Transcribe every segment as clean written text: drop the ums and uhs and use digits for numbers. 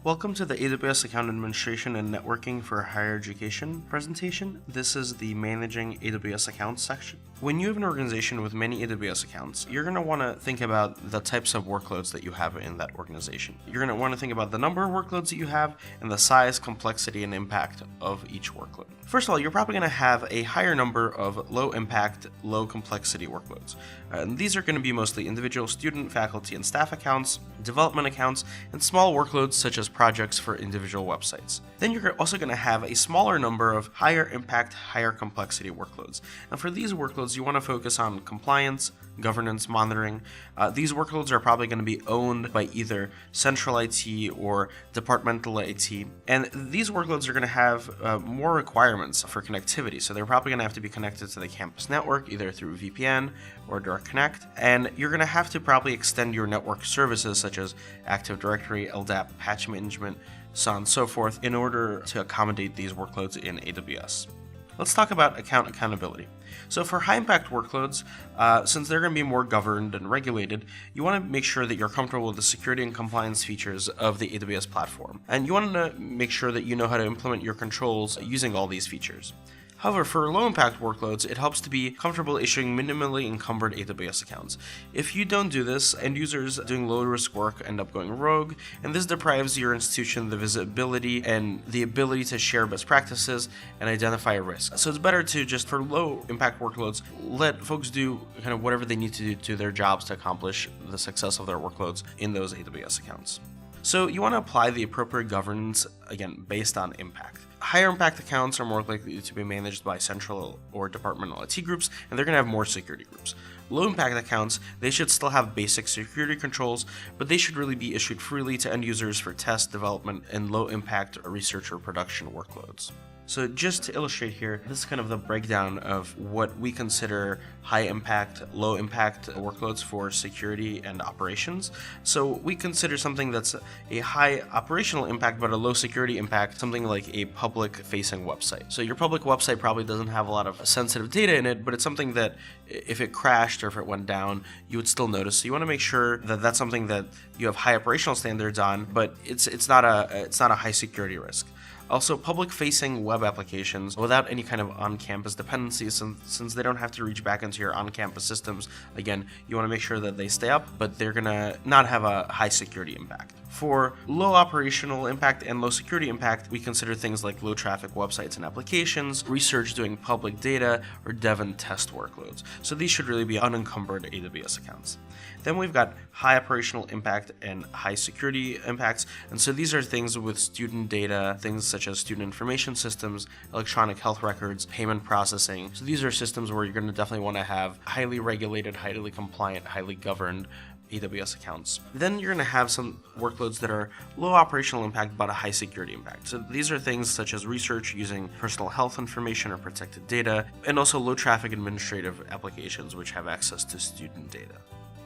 Welcome to the AWS Account Administration and Networking for Higher Education presentation. This is the Managing AWS Accounts section. When you have an organization with many AWS accounts, you're going to want to think about the types of workloads that you have in that organization. You're going to want to think about the number of workloads that you have and the size, complexity, and impact of each workload. First of all, you're probably going to have a higher number of low impact, low complexity workloads. And these are going to be mostly individual student, faculty, and staff accounts, development accounts, and small workloads such as projects for individual websites. Then you're also going to have a smaller number of higher impact, higher complexity workloads. And for these workloads, you want to focus on compliance, governance, monitoring. These workloads are probably going to be owned by either central IT or departmental IT. And these workloads are going to have more requirements for connectivity. So they're probably going to have to be connected to the campus network, either through VPN or Direct Connect. And you're going to have to probably extend your network services such as Active Directory, LDAP, patch management, so on and so forth, in order to accommodate these workloads in AWS. Let's talk about accountability. So for high impact workloads, since they're going to be more governed and regulated, you want to make sure that you're comfortable with the security and compliance features of the AWS platform. And you want to make sure that you know how to implement your controls using all these features. However, for low-impact workloads, it helps to be comfortable issuing minimally encumbered AWS accounts. If you don't do this, end users doing low-risk work end up going rogue, and this deprives your institution the visibility and the ability to share best practices and identify risks. So it's better to just, for low-impact workloads, let folks do kind of whatever they need to do to their jobs to accomplish the success of their workloads in those AWS accounts. So you want to apply the appropriate governance, again, based on impact. Higher impact accounts are more likely to be managed by central or departmental IT groups, and they're going to have more security groups. Low impact accounts, they should still have basic security controls, but they should really be issued freely to end users for test, development, and low impact research or production workloads. So just to illustrate here, this is kind of the breakdown of what we consider high impact, low impact workloads for security and operations. So we consider something that's a high operational impact but a low security impact, something like a public facing website. So your public website probably doesn't have a lot of sensitive data in it, but it's something that if it crashed or if it went down, you would still notice. So you want to make sure that that's something that you have high operational standards on, but it's not a high security risk. Also, public-facing web applications without any kind of on-campus dependencies, since they don't have to reach back into your on-campus systems, again, you want to make sure that they stay up, but they're going to not have a high security impact. For low operational impact and low security impact, we consider things like low-traffic websites and applications, research doing public data, or dev and test workloads. So these should really be unencumbered AWS accounts. Then we've got high operational impact and high security impacts, and so these are things with student data, things such as student information systems, electronic health records, payment processing. So these are systems where you're going to definitely want to have highly regulated, highly compliant, highly governed AWS accounts. Then you're going to have some workloads that are low operational impact but a high security impact. So these are things such as research using personal health information or protected data, and also low traffic administrative applications which have access to student data.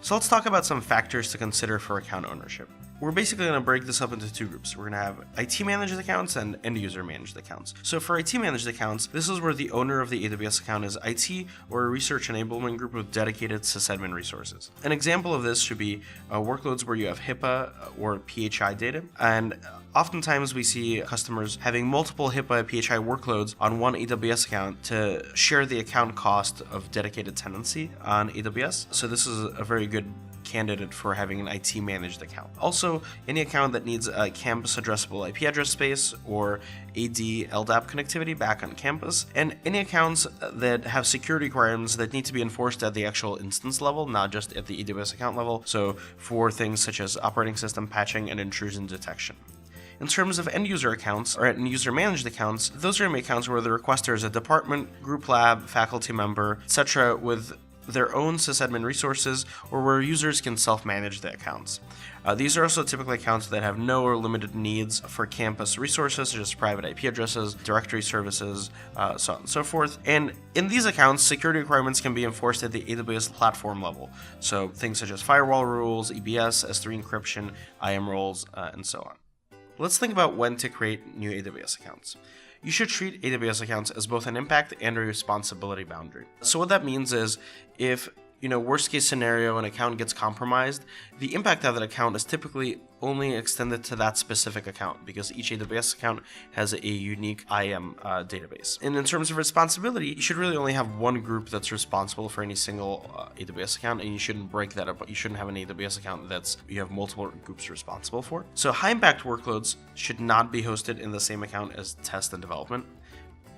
So let's talk about some factors to consider for account ownership. We're basically going to break this up into two groups. We're going to have IT managed accounts and end user managed accounts. So for IT managed accounts, this is where the owner of the AWS account is IT or a research enablement group with dedicated sysadmin resources. An example of this should be workloads where you have HIPAA or PHI data, and oftentimes we see customers having multiple HIPAA PHI workloads on one AWS account to share the account cost of dedicated tenancy on AWS. So this is a very good candidate for having an IT managed account. Also, any account that needs a campus addressable IP address space or AD LDAP connectivity back on campus, and any accounts that have security requirements that need to be enforced at the actual instance level, not just at the AWS account level. So for things such as operating system patching and intrusion detection. In terms of end user accounts or end user managed accounts, those are accounts where the requester is a department, group lab, faculty member, etc. with their own sysadmin resources, or where users can self-manage the accounts. These are also typically accounts that have no or limited needs for campus resources, such as private IP addresses, directory services, so on and so forth. And in these accounts, security requirements can be enforced at the AWS platform level. So things such as firewall rules, EBS, S3 encryption, IAM roles, and so on. Let's think about when to create new AWS accounts. You should treat AWS accounts as both an impact and a responsibility boundary. So what that means is if worst case scenario, an account gets compromised, the impact of that account is typically only extended to that specific account because each AWS account has a unique IAM database. And in terms of responsibility, you should really only have one group that's responsible for any single AWS account, and you shouldn't break that up. You shouldn't have an AWS account you have multiple groups responsible for. So high impact workloads should not be hosted in the same account as test and development.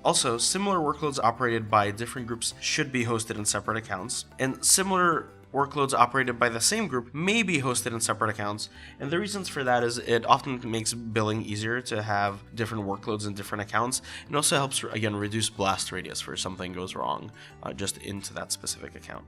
Also, similar workloads operated by different groups should be hosted in separate accounts, and similar workloads operated by the same group may be hosted in separate accounts. And the reasons for that is it often makes billing easier to have different workloads in different accounts. It also helps, again, reduce blast radius for something goes wrong just into that specific account.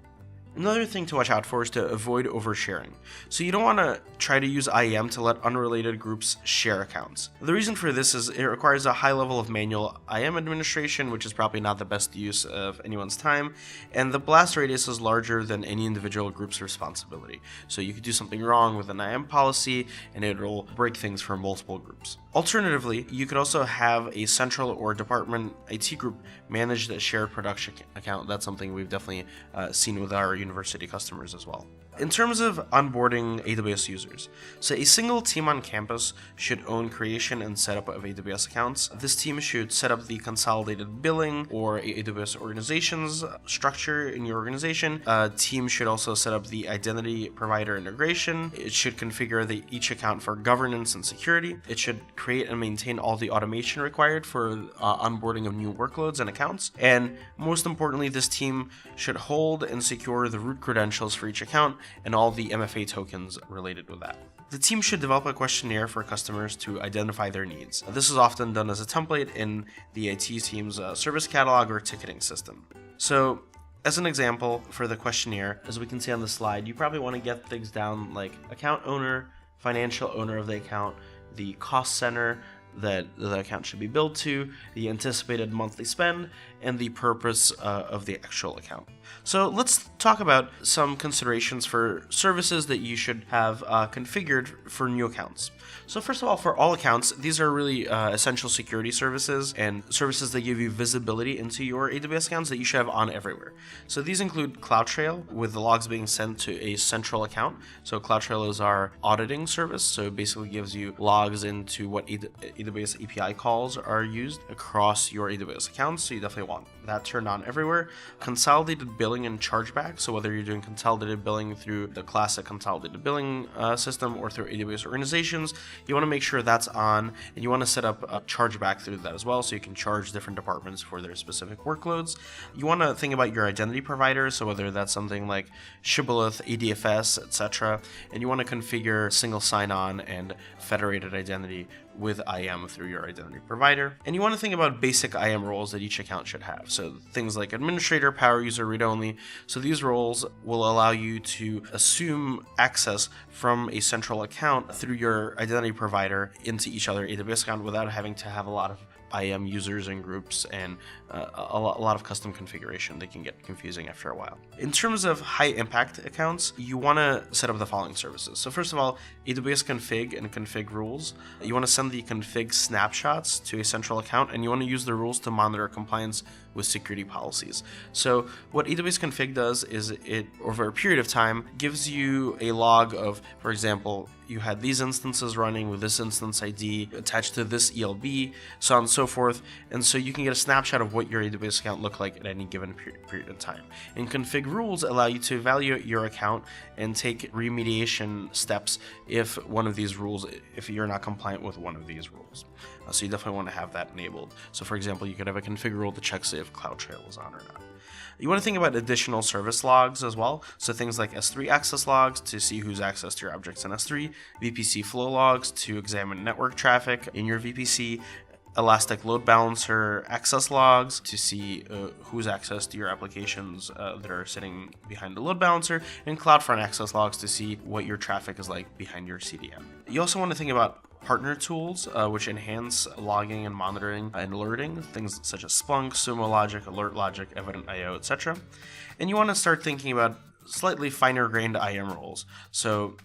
Another thing to watch out for is to avoid oversharing. So you don't want to try to use IAM to let unrelated groups share accounts. The reason for this is it requires a high level of manual IAM administration, which is probably not the best use of anyone's time, and the blast radius is larger than any individual group's responsibility. So you could do something wrong with an IAM policy and it will break things for multiple groups. Alternatively, you could also have a central or department IT group manage the shared production account. That's something we've definitely seen with our university customers as well. In terms of onboarding AWS users, so a single team on campus should own creation and setup of AWS accounts. This team should set up the consolidated billing or AWS organizations structure in your organization. A team should also set up the identity provider integration. It should configure each account for governance and security. It should create and maintain all the automation required for onboarding of new workloads and accounts. And most importantly, this team should hold and secure the root credentials for each account and all the MFA tokens related with that. The team should develop a questionnaire for customers to identify their needs. This is often done as a template in the IT team's service catalog or ticketing system. So, as an example for the questionnaire, as we can see on the slide, you probably want to get things down like account owner, financial owner of the account, the cost center that the account should be billed to, the anticipated monthly spend, and the purpose of the actual account. So let's talk about some considerations for services that you should have configured for new accounts. So first of all, for all accounts, these are really essential security services and services that give you visibility into your AWS accounts that you should have on everywhere. So these include CloudTrail, with the logs being sent to a central account. So CloudTrail is our auditing service, so it basically gives you logs into what AWS API calls are used across your AWS accounts, so you definitely want that turned on everywhere. Consolidated billing and chargeback, so whether you're doing consolidated billing through the classic consolidated billing system or through AWS organizations, you want to make sure that's on, and you want to set up a chargeback through that as well, so you can charge different departments for their specific workloads. You want to think about your identity provider, so whether that's something like Shibboleth, ADFS, etc., and you want to configure single sign-on and federated identity with IAM through your identity provider. And you want to think about basic IAM roles that each account should have. So things like administrator, power user, read-only. So these roles will allow you to assume access from a central account through your identity provider into each other AWS account without having to have a lot of IAM users and groups and a lot of custom configuration. They can get confusing after a while. In terms of high impact accounts, you want to set up the following services. So first of all, AWS config and config rules. You want to send the config snapshots to a central account, and you want to use the rules to monitor compliance with security policies. So what AWS config does is it, over a period of time, gives you a log of, for example, you had these instances running with this instance ID attached to this ELB, so on and so forth. And so you can get a snapshot of what your AWS account looked like at any given period of time. And config rules allow you to evaluate your account and take remediation steps if one of these rules, if you're not compliant with one of these rules. So you definitely want to have that enabled. So for example, you could have a config rule that checks if CloudTrail is on or not. You want to think about additional service logs as well. So things like S3 access logs to see who's accessed your objects in S3, VPC flow logs to examine network traffic in your VPC, Elastic Load Balancer access logs to see who's accessed your applications that are sitting behind the load balancer, and CloudFront access logs to see what your traffic is like behind your CDN. You also want to think about partner tools, which enhance logging and monitoring and alerting, things such as Splunk, Sumo Logic, Alert Logic, Evident.io, etc. And you want to start thinking about slightly finer grained IAM roles. So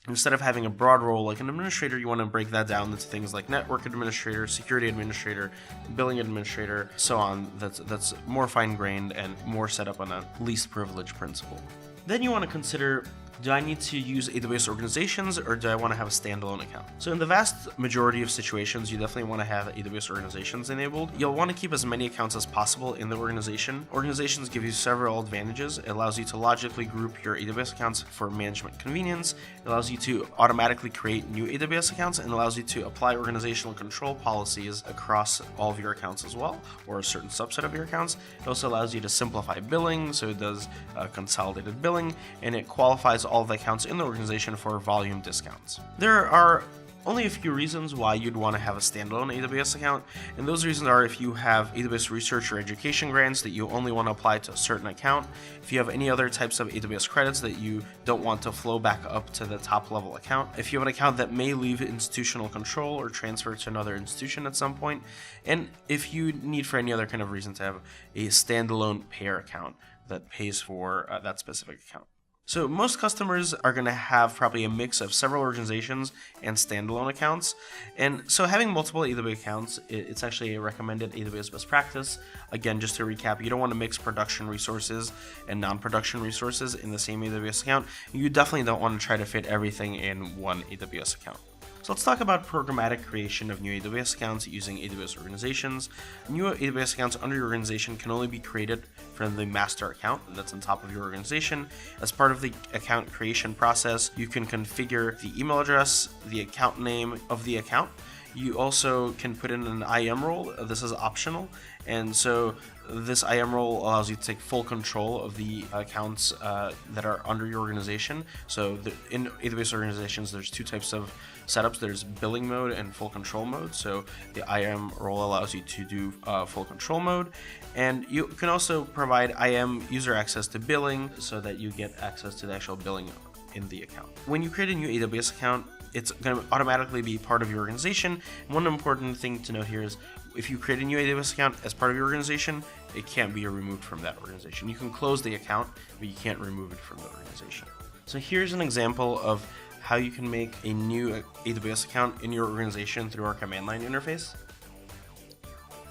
Instead of having a broad role like an administrator, you want to break that down into things like network administrator, security administrator, billing administrator, so on. That's more fine-grained and more set up on a least privilege principle. Then you want to consider, do I need to use AWS organizations or do I want to have a standalone account? So in the vast majority of situations, you definitely want to have AWS organizations enabled. You'll want to keep as many accounts as possible in the organization. Organizations give you several advantages. It allows you to logically group your AWS accounts for management convenience. It allows you to automatically create new AWS accounts and allows you to apply organizational control policies across all of your accounts as well, or a certain subset of your accounts. It also allows you to simplify billing, so it does consolidated billing, and it qualifies all of the accounts in the organization for volume discounts. There are only a few reasons why you'd want to have a standalone AWS account, and those reasons are if you have AWS research or education grants that you only want to apply to a certain account, if you have any other types of AWS credits that you don't want to flow back up to the top level account, if you have an account that may leave institutional control or transfer to another institution at some point, and if you need for any other kind of reason to have a standalone payer account that pays for that specific account. So most customers are going to have probably a mix of several organizations and standalone accounts. And so having multiple AWS accounts, it's actually a recommended AWS best practice. Again, just to recap, you don't want to mix production resources and non-production resources in the same AWS account. You definitely don't want to try to fit everything in one AWS account. So let's talk about programmatic creation of new AWS accounts using AWS organizations. New AWS accounts under your organization can only be created from the master account that's on top of your organization. As part of the account creation process, you can configure the email address, the account name of the account. You also can put in an IAM role. This is optional. And so this IAM role allows you to take full control of the accounts that are under your organization. So in AWS organizations, there's two types of setups. There's billing mode and full control mode. So the IAM role allows you to do full control mode. And you can also provide IAM user access to billing so that you get access to the actual billing in the account. When you create a new AWS account, it's going to automatically be part of your organization. And one important thing to note here is if you create a new AWS account as part of your organization, it can't be removed from that organization. You can close the account, but you can't remove it from the organization. So here's an example of how you can make a new AWS account in your organization through our command line interface.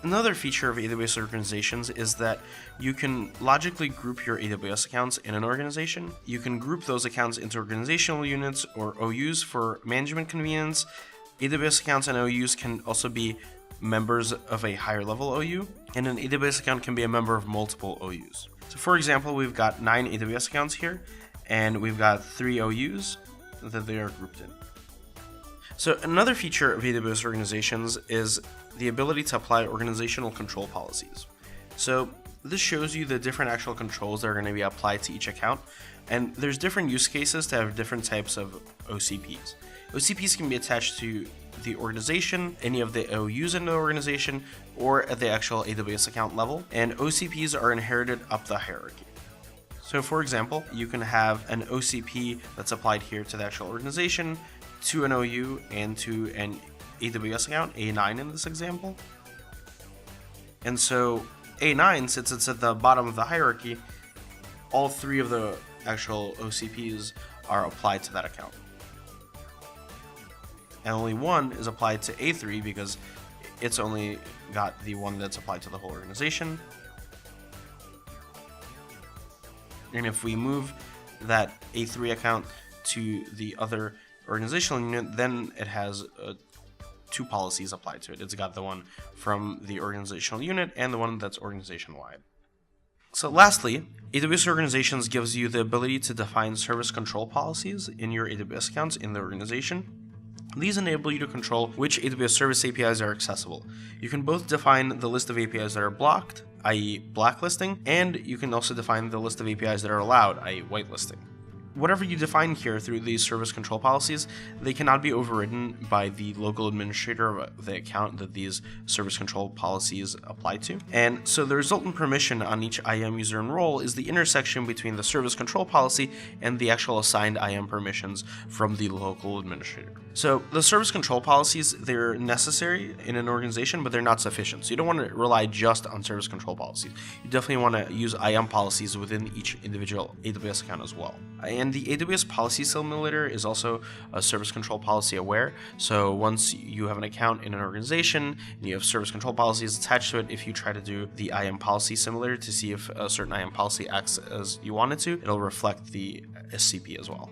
Another feature of AWS organizations is that you can logically group your AWS accounts in an organization. You can group those accounts into organizational units or OUs for management convenience. AWS accounts and OUs can also be members of a higher level OU, and an AWS account can be a member of multiple OUs. So for example, we've got 9 AWS accounts here, and we've got 3 OUs that they are grouped in. So another feature of AWS organizations is the ability to apply organizational control policies. So this shows you the different actual controls that are going to be applied to each account, and there's different use cases to have different types of OCPs. OCPs can be attached to the organization, any of the OUs in the organization, or at the actual AWS account level, and OCPs are inherited up the hierarchy. So for example, you can have an OCP that's applied here to the actual organization, to an OU, and to an AWS account, A9 in this example. And so A9, since it's at the bottom of the hierarchy, all 3 of the actual OCPs are applied to that account. And only 1 is applied to A3 because it's only got the one that's applied to the whole organization. And if we move that A3 account to the other organizational unit, then it has 2 policies applied to it. It's got the one from the organizational unit and the one that's organization-wide. So lastly, AWS organizations gives you the ability to define service control policies in your AWS accounts in the organization. These enable you to control which AWS service APIs are accessible. You can both define the list of APIs that are blocked, i.e. blacklisting, and you can also define the list of APIs that are allowed, i.e. whitelisting. Whatever you define here through these service control policies, they cannot be overridden by the local administrator of the account that these service control policies apply to. And so the resultant permission on each IAM user and role is the intersection between the service control policy and the actual assigned IAM permissions from the local administrator. So the service control policies, they're necessary in an organization, but they're not sufficient. So you don't want to rely just on service control policies. You definitely want to use IAM policies within each individual AWS account as well. And And the AWS policy simulator is also a service control policy aware. So once you have an account in an organization and you have service control policies attached to it, if you try to do the IAM policy simulator to see if a certain IAM policy acts as you want it to, it'll reflect the SCP as well.